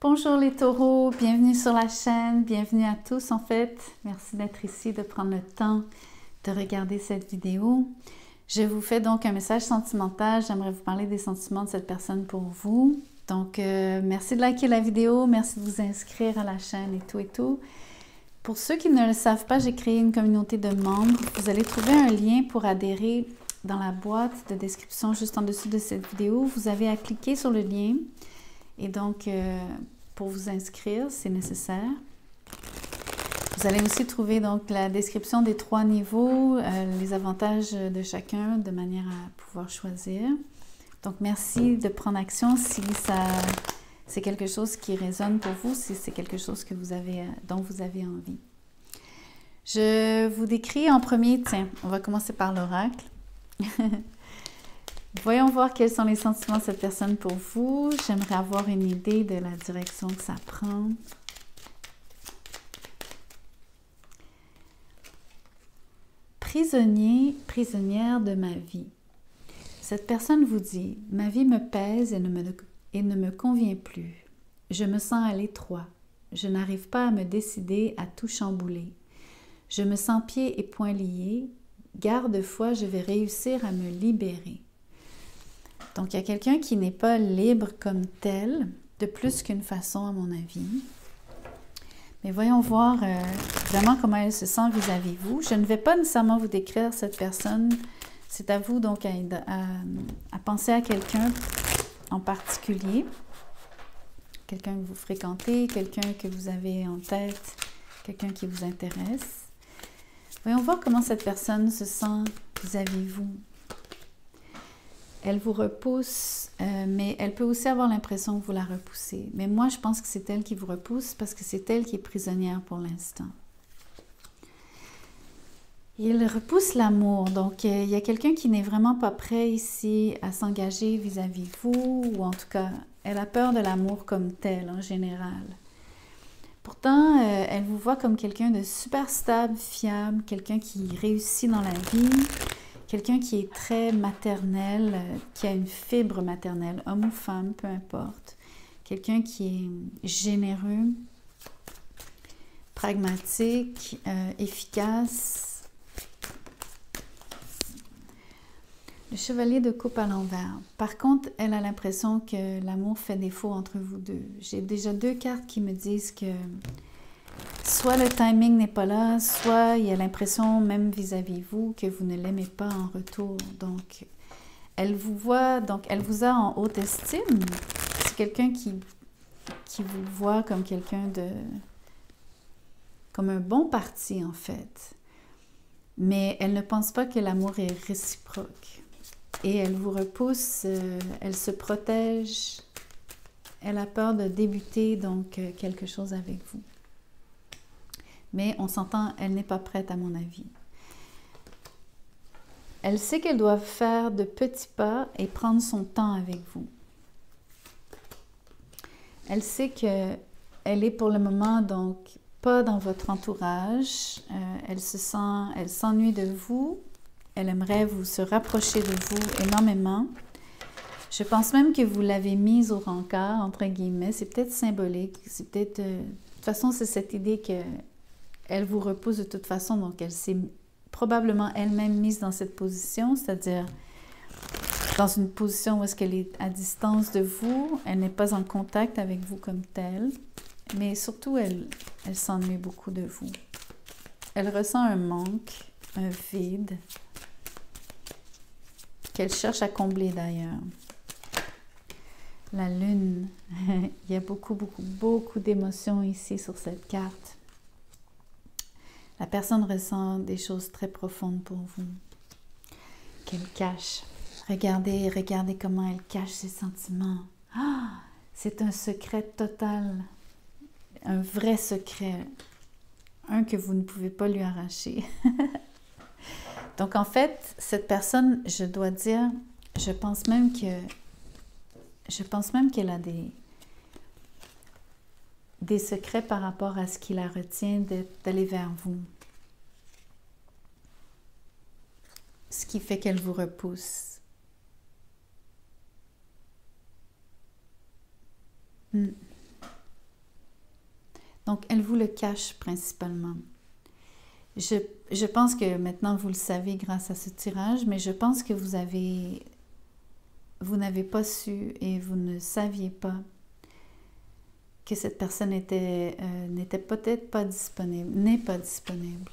Bonjour les taureaux, bienvenue sur la chaîne, bienvenue à tous en fait. Merci d'être ici, de prendre le temps de regarder cette vidéo. Je vous fais donc un message sentimental, j'aimerais vous parler des sentiments de cette personne pour vous. Donc merci de liker la vidéo, merci de vous inscrire à la chaîne et tout et tout. Pour ceux qui ne le savent pas, j'ai créé une communauté de membres. Vous allez trouver un lien pour adhérer dans la boîte de description juste en dessous de cette vidéo. Vous avez à cliquer sur le lien. Et donc, pour vous inscrire, c'est nécessaire. Vous allez aussi trouver donc la description des 3 niveaux, les avantages de chacun de manière à pouvoir choisir. Donc, merci de prendre action si c'est quelque chose qui résonne pour vous, si c'est quelque chose que dont vous avez envie. Je vous décris en premier, tiens, on va commencer par l'oracle. Voyons voir quels sont les sentiments de cette personne pour vous. J'aimerais avoir une idée de la direction que ça prend. Prisonnier, prisonnière de ma vie. Cette personne vous dit « Ma vie me pèse et ne me convient plus. Je me sens à l'étroit. Je n'arrive pas à me décider à tout chambouler. Je me sens pieds et poings liés. Garde-foi, je vais réussir à me libérer. » Donc, il y a quelqu'un qui n'est pas libre comme tel, de plus qu'une façon, à mon avis. Mais voyons voir vraiment comment elle se sent vis-à-vis de vous. Je ne vais pas nécessairement vous décrire cette personne. C'est à vous, donc, à penser à quelqu'un en particulier. Quelqu'un que vous fréquentez, quelqu'un que vous avez en tête, quelqu'un qui vous intéresse. Voyons voir comment cette personne se sent vis-à-vis de vous. Elle vous repousse, mais elle peut aussi avoir l'impression que vous la repoussez. Mais moi, je pense que c'est elle qui vous repousse parce que c'est elle qui est prisonnière pour l'instant. Il repousse l'amour. Donc, il y a quelqu'un qui n'est vraiment pas prêt ici à s'engager vis-à-vis de vous, ou en tout cas, elle a peur de l'amour comme tel en général. Pourtant, elle vous voit comme quelqu'un de super stable, fiable, quelqu'un qui réussit dans la vie. Quelqu'un qui est très maternel, qui a une fibre maternelle, homme ou femme, peu importe. Quelqu'un qui est généreux, pragmatique, efficace. Le chevalier de coupe à l'envers. Par contre, elle a l'impression que l'amour fait défaut entre vous deux. J'ai déjà 2 cartes qui me disent que soit le timing n'est pas là, soit il y a l'impression, même vis-à-vis vous, que vous ne l'aimez pas en retour. Donc, elle vous voit, donc elle vous a en haute estime. C'est quelqu'un qui vous voit comme quelqu'un comme un bon parti, en fait. Mais elle ne pense pas que l'amour est réciproque. Et elle vous repousse, elle se protège, elle a peur de débuter, donc, quelque chose avec vous. Mais on s'entend, elle n'est pas prête à mon avis. Elle sait qu'elle doit faire de petits pas et prendre son temps avec vous. Elle sait qu'elle est pour le moment donc pas dans votre entourage. Elle s'ennuie de vous. Elle aimerait se rapprocher de vous énormément. Je pense même que vous l'avez mise au rencard, entre guillemets. C'est peut-être symbolique. C'est peut-être... de toute façon, c'est cette idée que elle vous repousse de toute façon, donc elle s'est probablement elle-même mise dans cette position, c'est-à-dire dans une position où est-ce qu'elle est à distance de vous, elle n'est pas en contact avec vous comme telle, mais surtout, elle s'ennuie beaucoup de vous. Elle ressent un manque, un vide, qu'elle cherche à combler d'ailleurs. La lune, il y a beaucoup, beaucoup, beaucoup d'émotions ici sur cette carte. La personne ressent des choses très profondes pour vous, qu'elle cache. Regardez comment elle cache ses sentiments. Ah, c'est un secret total, un vrai secret, un que vous ne pouvez pas lui arracher. Donc en fait, cette personne, je dois dire, je pense même qu'elle a des secrets par rapport à ce qui la retient d'aller vers vous. Ce qui fait qu'elle vous repousse. Donc, elle vous le cache principalement. Je pense que maintenant vous le savez grâce à ce tirage, mais je pense que vous n'avez pas su et vous ne saviez pas que cette personne n'était peut-être pas disponible, n'est pas disponible.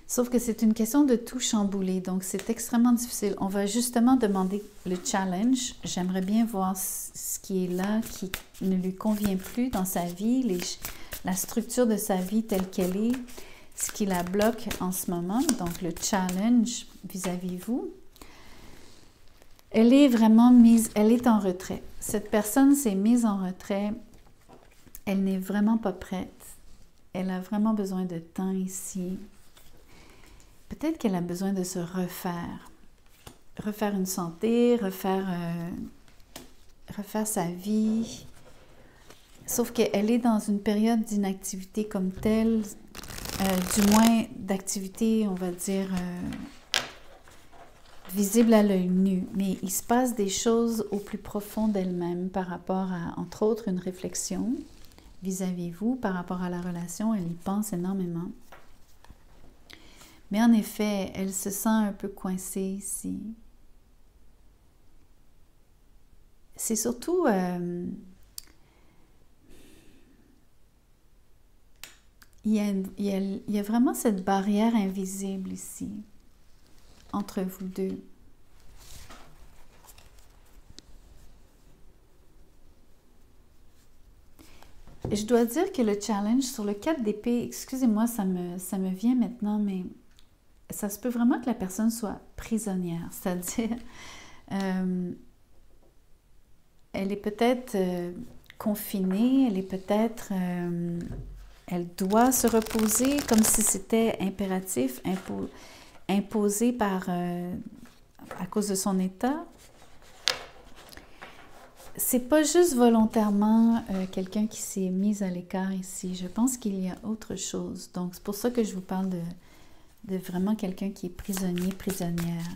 Sauf que c'est une question de tout chambouler, donc c'est extrêmement difficile. On va justement demander le challenge. J'aimerais bien voir ce qui est là, qui ne lui convient plus dans sa vie, la structure de sa vie telle qu'elle est, ce qui la bloque en ce moment. Donc le challenge vis-à-vis vous. Elle est vraiment mise, elle est en retrait. Cette personne s'est mise en retrait. Elle n'est vraiment pas prête. Elle a vraiment besoin de temps ici. Peut-être qu'elle a besoin de se refaire. Refaire une santé, refaire sa vie. Sauf qu'elle est dans une période d'inactivité comme telle, du moins d'activité, on va dire, visible à l'œil nu. Mais il se passe des choses au plus profond d'elle-même par rapport à, entre autres, une réflexion vis-à-vis vous, par rapport à la relation. Elle y pense énormément. Mais en effet, elle se sent un peu coincée ici. C'est surtout... il y a vraiment cette barrière invisible ici, entre vous deux. Je dois dire que le challenge sur le 4 d'épée, excusez-moi, ça me vient maintenant, mais ça se peut vraiment que la personne soit prisonnière, c'est-à-dire elle est peut-être confinée, elle est peut-être, elle doit se reposer comme si c'était impératif, imposé par, à cause de son état. C'est pas juste volontairement quelqu'un qui s'est mis à l'écart ici. Je pense qu'il y a autre chose. Donc, c'est pour ça que je vous parle de vraiment quelqu'un qui est prisonnier, prisonnière.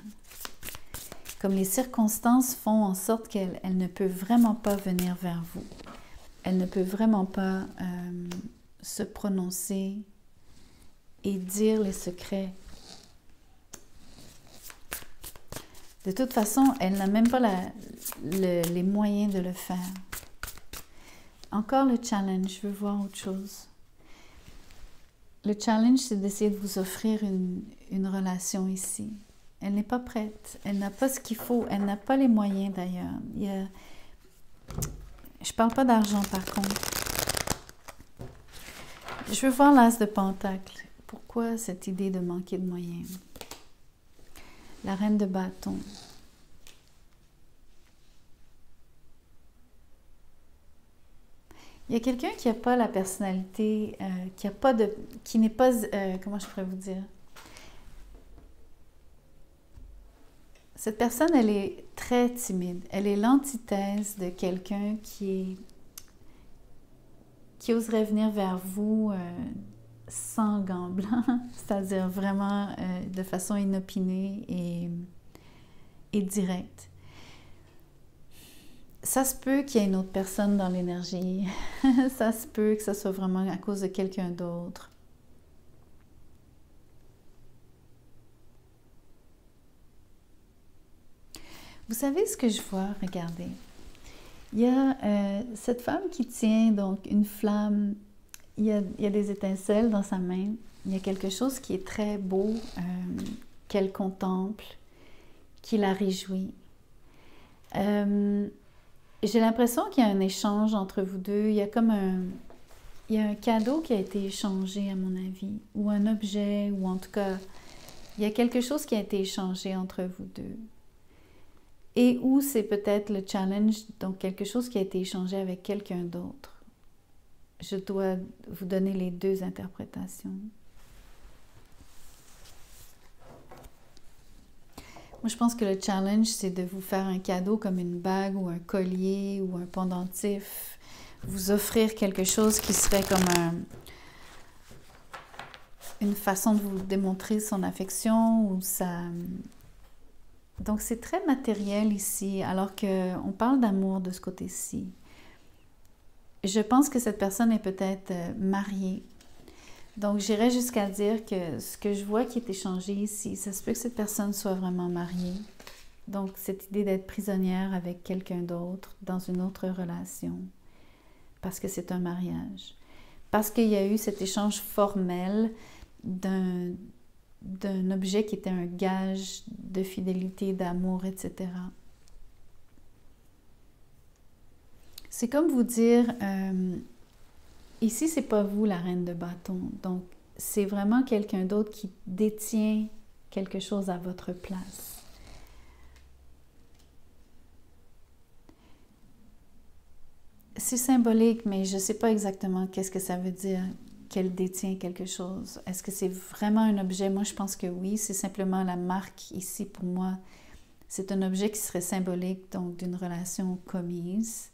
Comme les circonstances font en sorte qu'elle ne peut vraiment pas venir vers vous. Elle ne peut vraiment pas se prononcer et dire les secrets. De toute façon, elle n'a même pas les moyens de le faire. Encore le challenge, je veux voir autre chose. Le challenge, c'est d'essayer de vous offrir une relation ici. Elle n'est pas prête. Elle n'a pas ce qu'il faut. Elle n'a pas les moyens d'ailleurs. Je ne parle pas d'argent par contre. Je veux voir l'as de Pentacle. Pourquoi cette idée de manquer de moyens? La reine de bâton. Il y a quelqu'un qui n'a pas la personnalité, qui n'est pas, comment je pourrais vous dire? Cette personne, elle est très timide. Elle est l'antithèse de quelqu'un qui oserait venir vers vous sans gants blancs, c'est-à-dire vraiment de façon inopinée et directe. Ça se peut qu'il y ait une autre personne dans l'énergie. Ça se peut que ça soit vraiment à cause de quelqu'un d'autre. Vous savez ce que je vois? Regardez. Il y a cette femme qui tient donc une flamme. Il y a des étincelles dans sa main. Il y a quelque chose qui est très beau, qu'elle contemple, qui la réjouit. J'ai l'impression qu'il y a un échange entre vous deux. Il y a un cadeau qui a été échangé, à mon avis, ou un objet, ou en tout cas, il y a quelque chose qui a été échangé entre vous deux. Et où c'est peut-être le challenge, donc quelque chose qui a été échangé avec quelqu'un d'autre. Je dois vous donner les deux interprétations. Moi, je pense que le challenge, c'est de vous faire un cadeau comme une bague ou un collier ou un pendentif. Vous offrir quelque chose qui serait comme une façon de vous démontrer son affection ou sa... Donc, c'est très matériel ici, alors qu'on parle d'amour de ce côté-ci. je pense que cette personne est peut-être mariée. Donc, j'irais jusqu'à dire que ce que je vois qui est échangé ici, ça se peut que cette personne soit vraiment mariée. Donc, cette idée d'être prisonnière avec quelqu'un d'autre, dans une autre relation, parce que c'est un mariage. Parce qu'il y a eu cet échange formel d'un objet qui était un gage de fidélité, d'amour, etc. C'est comme vous dire, ici, c'est pas vous la reine de bâton. Donc, c'est vraiment quelqu'un d'autre qui détient quelque chose à votre place. C'est symbolique, mais je ne sais pas exactement qu'est-ce que ça veut dire qu'elle détient quelque chose. Est-ce que c'est vraiment un objet? Moi, je pense que oui, c'est simplement la marque ici pour moi. C'est un objet qui serait symbolique, donc d'une relation commise,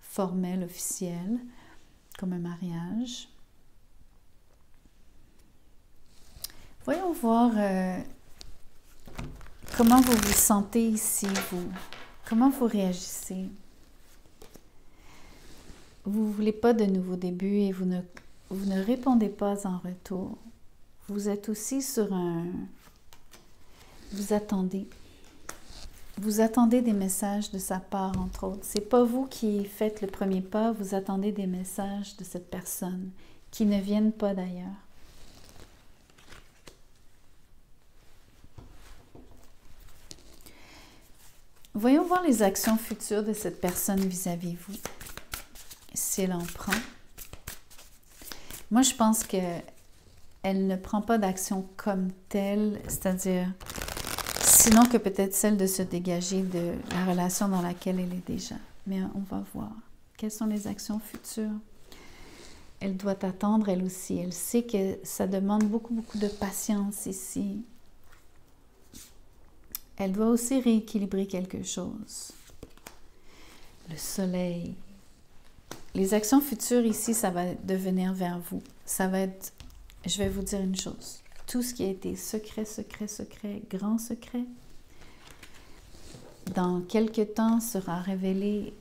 formelle, officielle, comme un mariage. Voyons voir comment vous vous sentez ici, vous. Comment vous réagissez? Vous ne voulez pas de nouveaux débuts et vous ne répondez pas en retour. Vous êtes aussi sur un... Vous attendez. Vous attendez des messages de sa part, entre autres. C'est pas vous qui faites le premier pas, vous attendez des messages de cette personne qui ne viennent pas d'ailleurs. Voyons voir les actions futures de cette personne vis-à-vis vous. Si elle en prend. Moi, je pense qu'elle ne prend pas d'action comme telle, c'est-à-dire, sinon que peut-être celle de se dégager de la relation dans laquelle elle est déjà. Mais on va voir. Quelles sont les actions futures? Elle doit attendre, elle aussi. Elle sait que ça demande beaucoup, beaucoup de patience ici. Elle doit aussi rééquilibrer quelque chose. Le soleil. Les actions futures ici, ça va devenir vers vous. Ça va être, je vais vous dire une chose, tout ce qui a été secret, secret, secret, grand secret, dans quelque temps sera révélé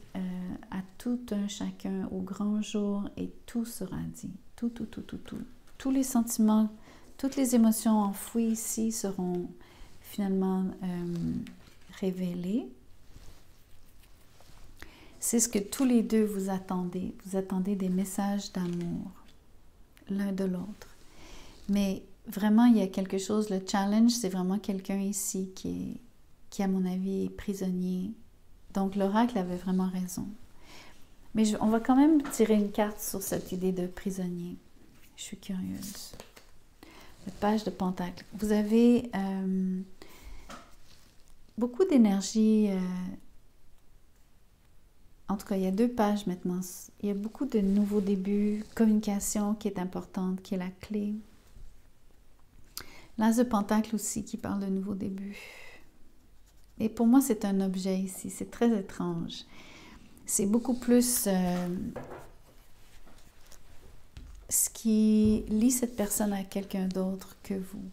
à tout un chacun au grand jour et tout sera dit. Tout, tout, tout, tout, tout. Tous les sentiments, toutes les émotions enfouies ici seront finalement révélées. C'est ce que tous les deux vous attendez. Vous attendez des messages d'amour, l'un de l'autre. Mais vraiment, il y a quelque chose, le challenge, c'est vraiment quelqu'un ici qui, à mon avis, est prisonnier. Donc, l'oracle avait vraiment raison. Mais on va quand même tirer une carte sur cette idée de prisonnier. Je suis curieuse. La page de Pentacle. Vous avez beaucoup d'énergie... En tout cas, il y a 2 pages maintenant. Il y a beaucoup de nouveaux débuts, communication qui est importante, qui est la clé. L'As de Pentacle aussi qui parle de nouveaux débuts. Et pour moi, c'est un objet ici. C'est très étrange. C'est beaucoup plus ce qui lie cette personne à quelqu'un d'autre que vous.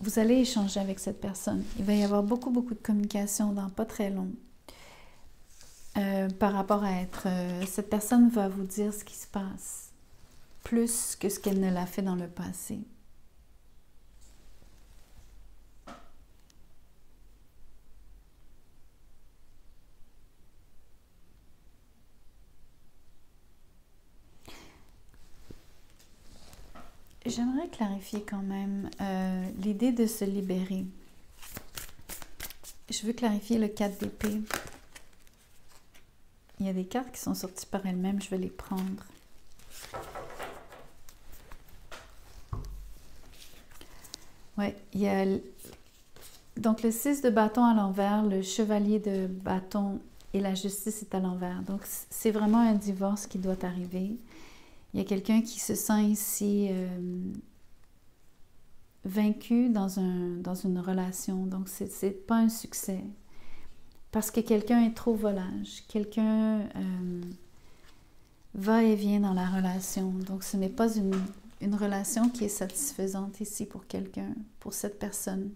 Vous allez échanger avec cette personne. Il va y avoir beaucoup, beaucoup de communication dans pas très long. Par rapport à être... cette personne va vous dire ce qui se passe, plus que ce qu'elle ne l'a fait dans le passé. J'aimerais clarifier quand même l'idée de se libérer. Je veux clarifier le 4 d'épée. Il y a des cartes qui sont sorties par elles-mêmes, je vais les prendre. Oui, il y a donc le 6 de bâton à l'envers, le chevalier de bâton et la justice est à l'envers. Donc c'est vraiment un divorce qui doit arriver. Il y a quelqu'un qui se sent ici vaincu dans une relation. Donc, ce n'est pas un succès. Parce que quelqu'un est trop volage. Quelqu'un va et vient dans la relation. Donc, ce n'est pas une relation qui est satisfaisante ici pour quelqu'un, pour cette personne.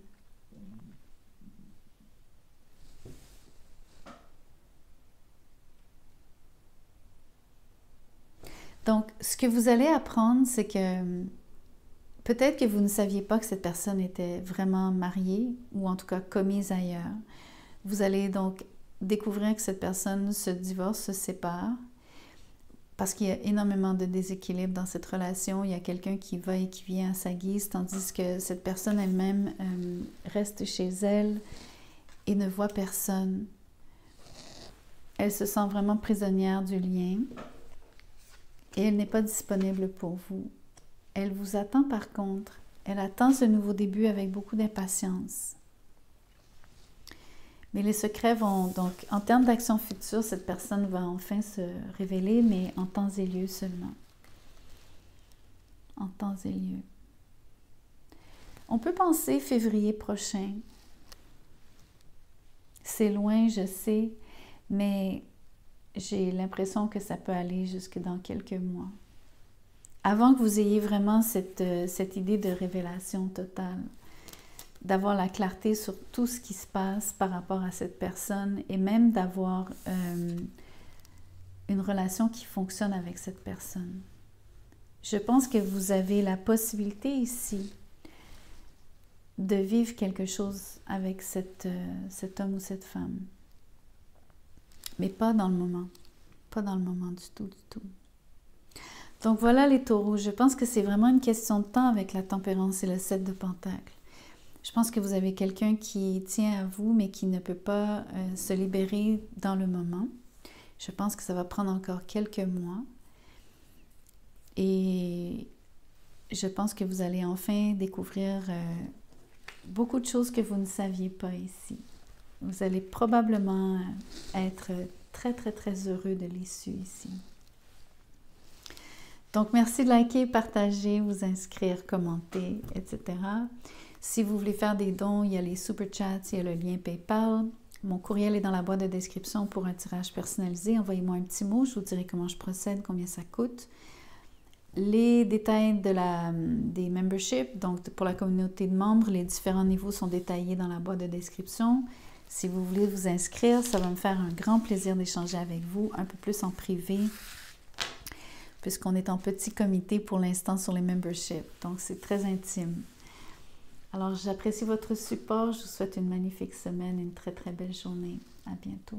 Donc, ce que vous allez apprendre, c'est que peut-être que vous ne saviez pas que cette personne était vraiment mariée ou en tout cas commise ailleurs. Vous allez donc découvrir que cette personne se divorce, se sépare parce qu'il y a énormément de déséquilibre dans cette relation. Il y a quelqu'un qui va et qui vient à sa guise, tandis que cette personne elle-même reste chez elle et ne voit personne. Elle se sent vraiment prisonnière du lien et elle n'est pas disponible pour vous. Elle vous attend par contre. Elle attend ce nouveau début avec beaucoup d'impatience. Mais les secrets vont donc, en termes d'action future, cette personne va enfin se révéler, mais en temps et lieu seulement. En temps et lieu. On peut penser février prochain. C'est loin, je sais, mais j'ai l'impression que ça peut aller jusque dans quelques mois. Avant que vous ayez vraiment cette idée de révélation totale, d'avoir la clarté sur tout ce qui se passe par rapport à cette personne et même d'avoir une relation qui fonctionne avec cette personne. Je pense que vous avez la possibilité ici de vivre quelque chose avec cet homme ou cette femme. Mais pas dans le moment. Pas dans le moment du tout, du tout. Donc voilà les taureaux. Je pense que c'est vraiment une question de temps avec la tempérance et le 7 de pentacles. Je pense que vous avez quelqu'un qui tient à vous, mais qui ne peut pas se libérer dans le moment. Je pense que ça va prendre encore quelques mois. Et je pense que vous allez enfin découvrir beaucoup de choses que vous ne saviez pas ici. Vous allez probablement être très, très, très heureux de l'issue ici. Donc, merci de liker, partager, vous inscrire, commenter, etc. Si vous voulez faire des dons, il y a les super chats, il y a le lien PayPal. Mon courriel est dans la boîte de description pour un tirage personnalisé. Envoyez-moi un petit mot, je vous dirai comment je procède, combien ça coûte. Les détails des memberships, donc pour la communauté de membres, les différents niveaux sont détaillés dans la boîte de description. Si vous voulez vous inscrire, ça va me faire un grand plaisir d'échanger avec vous, un peu plus en privé, puisqu'on est en petit comité pour l'instant sur les memberships. Donc, c'est très intime. Alors, j'apprécie votre support. Je vous souhaite une magnifique semaine, une très, très belle journée. À bientôt.